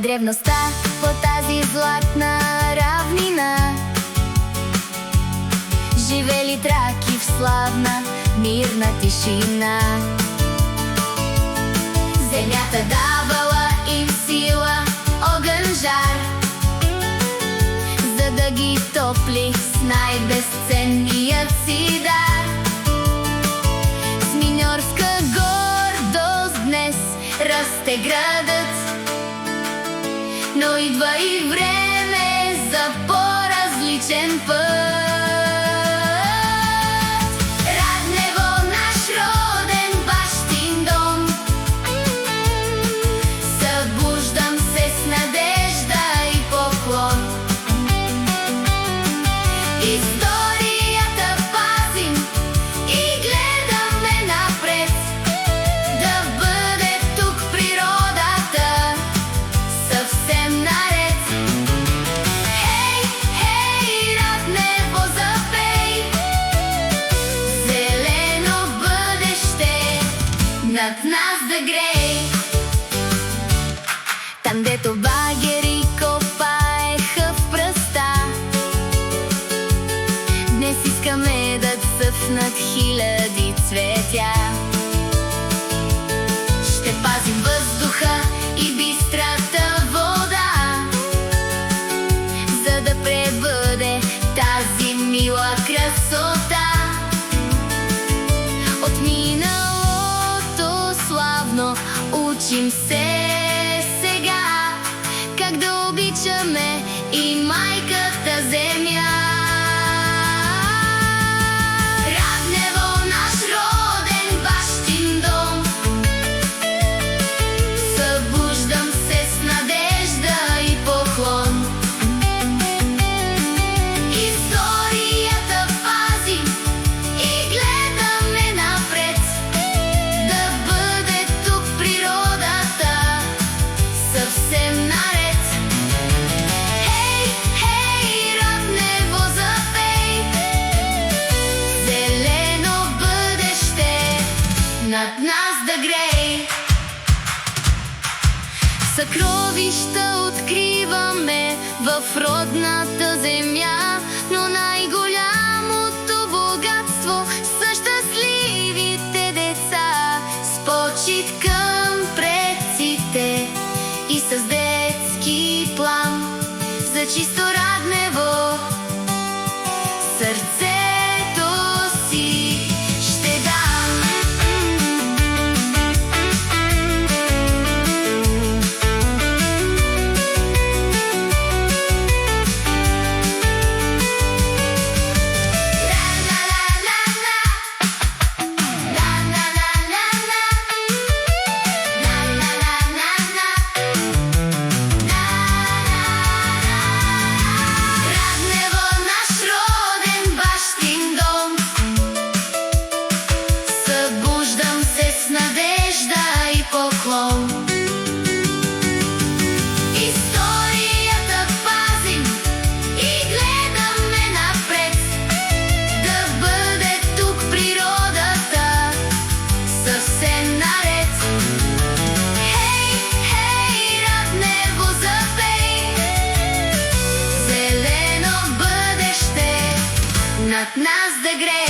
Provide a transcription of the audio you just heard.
древността по тази златна равнина живели траки в славна, мирна тишина. Земята давала им сила, огън, жар, за да ги топли с най-безценният си дар. С миньорска гордост днес расте градът, но идва и време за по-различен път. Раднево, наш роден бащин дом, събуждам се с надежда и поклон. Историята пазим и гледаме напред, да бъде тук природата съвсем наред. Хей, хей, Раднево, запей, зелено бъдеще над нас да грей. Там, дето багери копаеха в пръста, днес искаме да цъфнат хиляди цветя. Ще пазим въздуха и бистрата вода, за да пребъде тази мила красота. От миналото славно учим се сега, как да обичаме и майката земя. Раднево, наш роден бащин дом, събуждам се с надежда и поклон. Историята пазим и гледаме напред, да бъде тук природата съвсем наред. Хей, хей, Раднево, запей, зелено бъдеще над нас да грей. Съкровища откриваме в родната земя, но най-голямото богатство са щастливите деца, с почит към предците и с детски плам за чисто Раднево сърцето си ще дам. Раднево, наш роден бащин дом, събуждам се с надежда и поклон. Историята пазим и гледаме напред, да бъде тук природата съвсем наред. Хей, хей, Раднево, запей, зелено бъдеще над нас да грее.